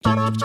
It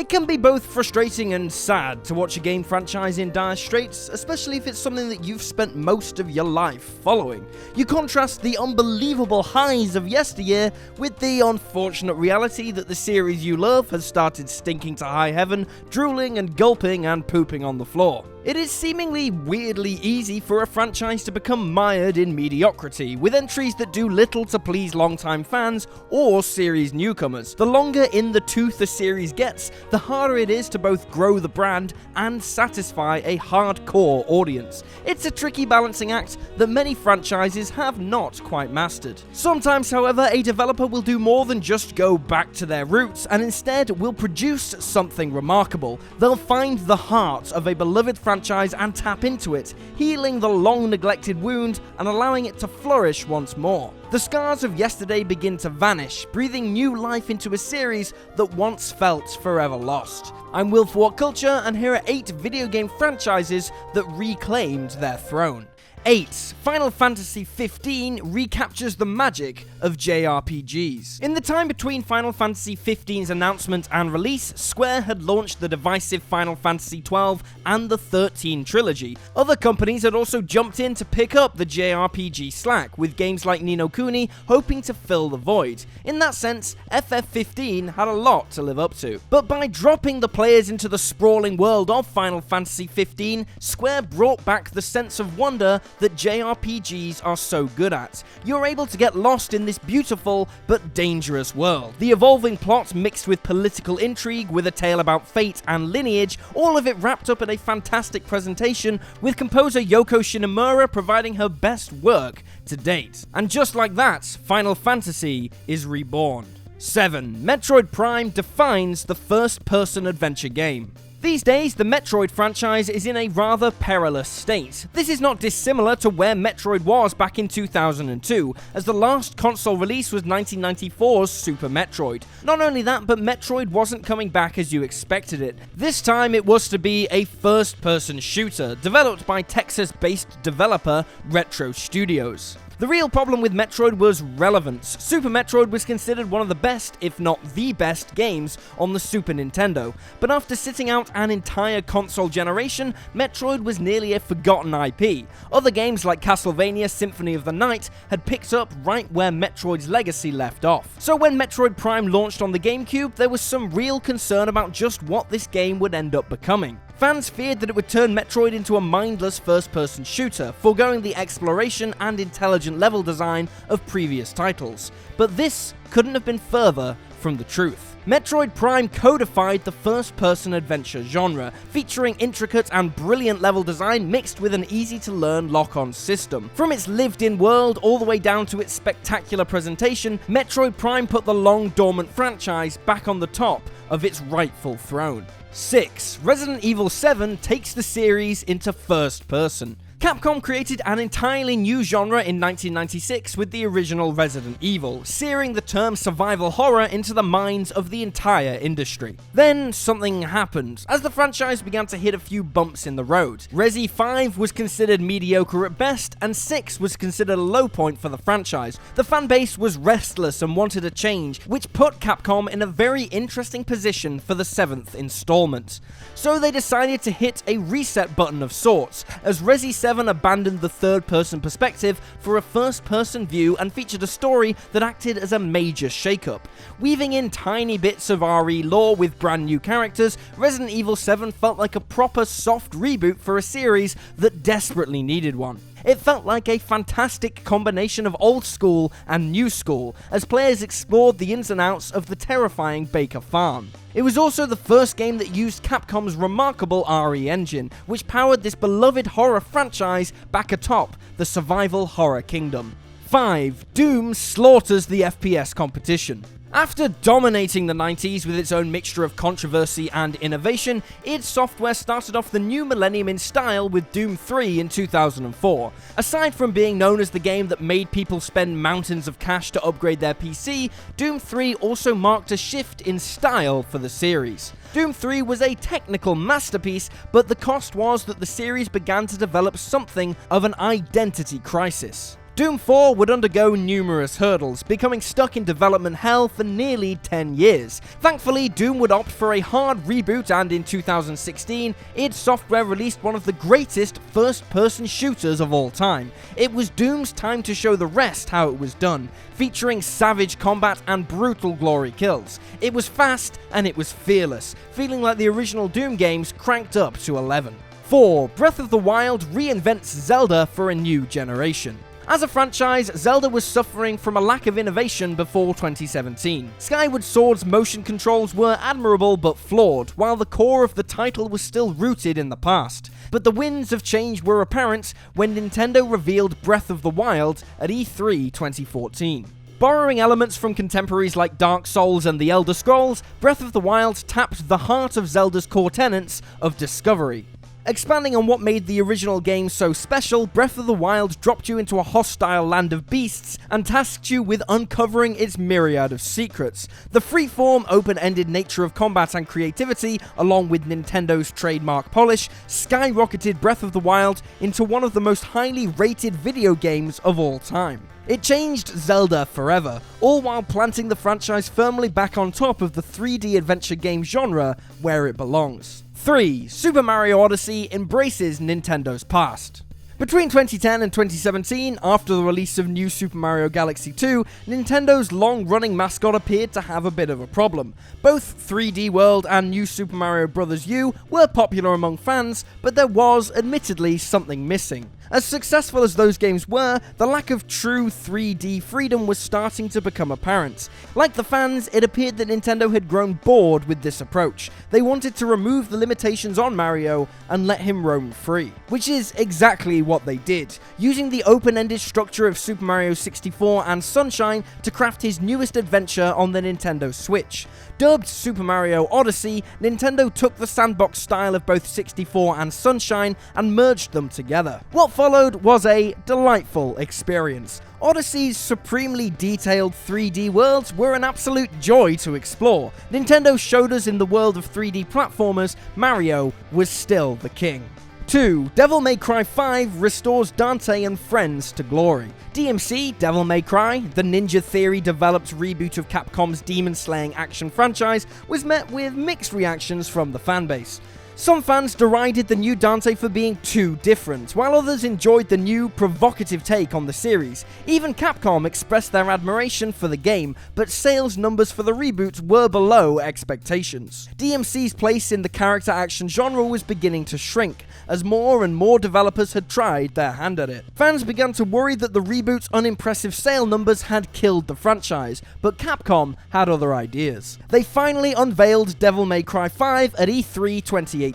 can be both frustrating and sad to watch a game franchise in dire straits, especially if it's something that you've spent most of your life following. You contrast the unbelievable highs of yesteryear with the unfortunate reality that the series you love has started stinking to high heaven, drooling and gulping and pooping on the floor. It is seemingly weirdly easy for a franchise to become mired in mediocrity, with entries that do little to please longtime fans or series newcomers. The longer in the tooth a series gets, the harder it is to both grow the brand and satisfy a hardcore audience. It's a tricky balancing act that many franchises have not quite mastered. Sometimes, however, a developer will do more than just go back to their roots and instead will produce something remarkable. They'll find the heart of a beloved franchise and tap into it, healing the long-neglected wound and allowing it to flourish once more. The scars of yesterday begin to vanish, breathing new life into a series that once felt forever lost. I'm Will for WhatCulture, and here are 8 video game franchises that reclaimed their throne. 8. Final Fantasy XV recaptures the magic of JRPGs. In the time between Final Fantasy XV's announcement and release, Square had launched the divisive Final Fantasy XII and the 13 trilogy. Other companies had also jumped in to pick up the JRPG slack, with games like Ni no Kuni hoping to fill the void. In that sense, FF15 had a lot to live up to. But by dropping the players into the sprawling world of Final Fantasy XV, Square brought back the sense of wonder that JRPGs are so good at. You're able to get lost in this beautiful but dangerous world. The evolving plot mixed with political intrigue, with a tale about fate and lineage, all of it wrapped up in a fantastic presentation, with composer Yoko Shinomura providing her best work to date. And just like that, Final Fantasy is reborn. 7. Metroid Prime defines the first-person adventure game. These days, the Metroid franchise is in a rather perilous state. This is not dissimilar to where Metroid was back in 2002, as the last console release was 1994's Super Metroid. Not only that, but Metroid wasn't coming back as you expected it. This time it was to be a first-person shooter, developed by Texas-based developer Retro Studios. The real problem with Metroid was relevance. Super Metroid was considered one of the best, if not the best, games on the Super Nintendo, but after sitting out an entire console generation, Metroid was nearly a forgotten IP. Other games like Castlevania Symphony of the Night had picked up right where Metroid's legacy left off. So when Metroid Prime launched on the GameCube, there was some real concern about just what this game would end up becoming. Fans feared that it would turn Metroid into a mindless first-person shooter, foregoing the exploration and intelligent level design of previous titles. But this couldn't have been further from the truth. Metroid Prime codified the first-person adventure genre, featuring intricate and brilliant level design mixed with an easy-to-learn lock-on system. From its lived-in world all the way down to its spectacular presentation, Metroid Prime put the long-dormant franchise back on the top of its rightful throne. 6. Resident Evil 7 takes the series into first person. Capcom created an entirely new genre in 1996 with the original Resident Evil, searing the term survival horror into the minds of the entire industry. Then something happened, as the franchise began to hit a few bumps in the road. Resi 5 was considered mediocre at best, and 6 was considered a low point for the franchise. The fanbase was restless and wanted a change, which put Capcom in a very interesting position for the 7th installment. So they decided to hit a reset button of sorts, as Resi 7 abandoned the third-person perspective for a first-person view and featured a story that acted as a major shakeup. Weaving in tiny bits of RE lore with brand new characters, Resident Evil 7 felt like a proper soft reboot for a series that desperately needed one. It felt like a fantastic combination of old school and new school, as players explored the ins and outs of the terrifying Baker Farm. It was also the first game that used Capcom's remarkable RE engine, which powered this beloved horror franchise back atop the survival horror kingdom. 5. Doom slaughters the FPS competition. After dominating the 90s with its own mixture of controversy and innovation, id Software started off the new millennium in style with Doom 3 in 2004. Aside from being known as the game that made people spend mountains of cash to upgrade their PC, Doom 3 also marked a shift in style for the series. Doom 3 was a technical masterpiece, but the cost was that the series began to develop something of an identity crisis. Doom 4 would undergo numerous hurdles, becoming stuck in development hell for nearly 10 years. Thankfully, Doom would opt for a hard reboot, and in 2016, id Software released one of the greatest first-person shooters of all time. It was Doom's time to show the rest how it was done, featuring savage combat and brutal glory kills. It was fast and it was fearless, feeling like the original Doom games cranked up to 11. 4. Breath of the Wild reinvents Zelda for a new generation. As a franchise, Zelda was suffering from a lack of innovation before 2017. Skyward Sword's motion controls were admirable but flawed, while the core of the title was still rooted in the past. But the winds of change were apparent when Nintendo revealed Breath of the Wild at E3 2014. Borrowing elements from contemporaries like Dark Souls and The Elder Scrolls, Breath of the Wild tapped the heart of Zelda's core tenets of discovery. Expanding on what made the original game so special, Breath of the Wild dropped you into a hostile land of beasts and tasked you with uncovering its myriad of secrets. The freeform, open-ended nature of combat and creativity, along with Nintendo's trademark polish, skyrocketed Breath of the Wild into one of the most highly rated video games of all time. It changed Zelda forever, all while planting the franchise firmly back on top of the 3D adventure game genre where it belongs. 3. Super Mario Odyssey embraces Nintendo's past. Between 2010 and 2017, after the release of New Super Mario Galaxy 2, Nintendo's long-running mascot appeared to have a bit of a problem. Both 3D World and New Super Mario Bros. U were popular among fans, but there was, admittedly, something missing. As successful as those games were, the lack of true 3D freedom was starting to become apparent. Like the fans, it appeared that Nintendo had grown bored with this approach. They wanted to remove the limitations on Mario and let him roam free. Which is exactly what they did, using the open-ended structure of Super Mario 64 and Sunshine to craft his newest adventure on the Nintendo Switch. Dubbed Super Mario Odyssey, Nintendo took the sandbox style of both 64 and Sunshine and merged them together. What followed was a delightful experience. Odyssey's supremely detailed 3D worlds were an absolute joy to explore. Nintendo showed us in the world of 3D platformers, Mario was still the king. 2. Devil May Cry 5 restores Dante and friends to glory. DMC, Devil May Cry, the Ninja Theory-developed reboot of Capcom's demon-slaying action franchise, was met with mixed reactions from the fanbase. Some fans derided the new Dante for being too different, while others enjoyed the new, provocative take on the series. Even Capcom expressed their admiration for the game, but sales numbers for the reboot were below expectations. DMC's place in the character action genre was beginning to shrink, as more and more developers had tried their hand at it. Fans began to worry that the reboot's unimpressive sale numbers had killed the franchise, but Capcom had other ideas. They finally unveiled Devil May Cry 5 at E3 2018.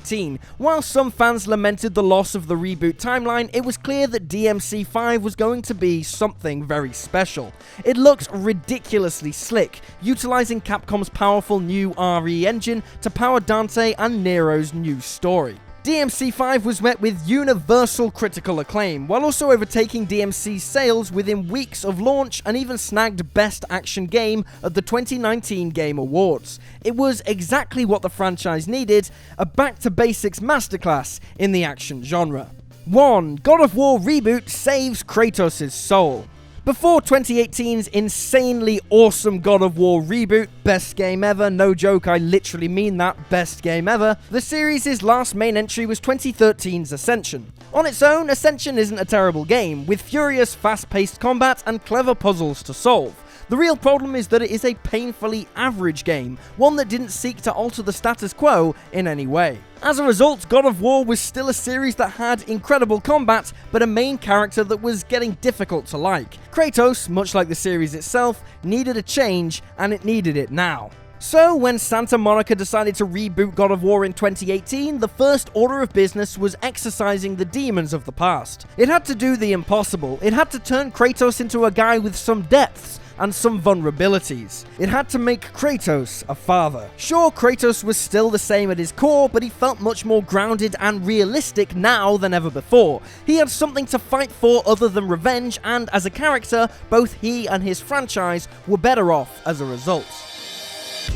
While some fans lamented the loss of the reboot timeline, it was clear that DMC 5 was going to be something very special. It looked ridiculously slick, utilizing Capcom's powerful new RE engine to power Dante and Nero's new story. DMC 5 was met with universal critical acclaim, while also overtaking DMC's sales within weeks of launch and even snagged Best Action Game at the 2019 Game Awards. It was exactly what the franchise needed, a back-to-basics masterclass in the action genre. 1. God of War Reboot saves Kratos' soul. Before 2018's insanely awesome God of War reboot, best game ever, no joke, I literally mean that, best game ever, the series' last main entry was 2013's Ascension. On its own, Ascension isn't a terrible game, with furious, fast-paced combat and clever puzzles to solve. The real problem is that it is a painfully average game, one that didn't seek to alter the status quo in any way. As a result, God of War was still a series that had incredible combat, but a main character that was getting difficult to like. Kratos, much like the series itself, needed a change, and it needed it now. So, when Santa Monica decided to reboot God of War in 2018, the first order of business was exorcising the demons of the past. It had to do the impossible. It had to turn Kratos into a guy with some depths and some vulnerabilities. It had to make Kratos a father. Sure, Kratos was still the same at his core, but he felt much more grounded and realistic now than ever before. He had something to fight for other than revenge, and as a character, both he and his franchise were better off as a result.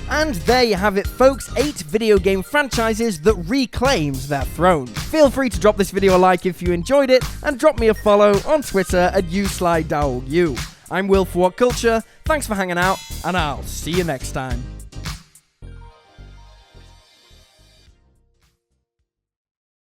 And there you have it, folks, 8 video game franchises that reclaimed their throne. Feel free to drop this video a like if you enjoyed it, and drop me a follow on Twitter at @uslydowlu. I'm Will for WhatCulture, thanks for hanging out, and I'll see you next time.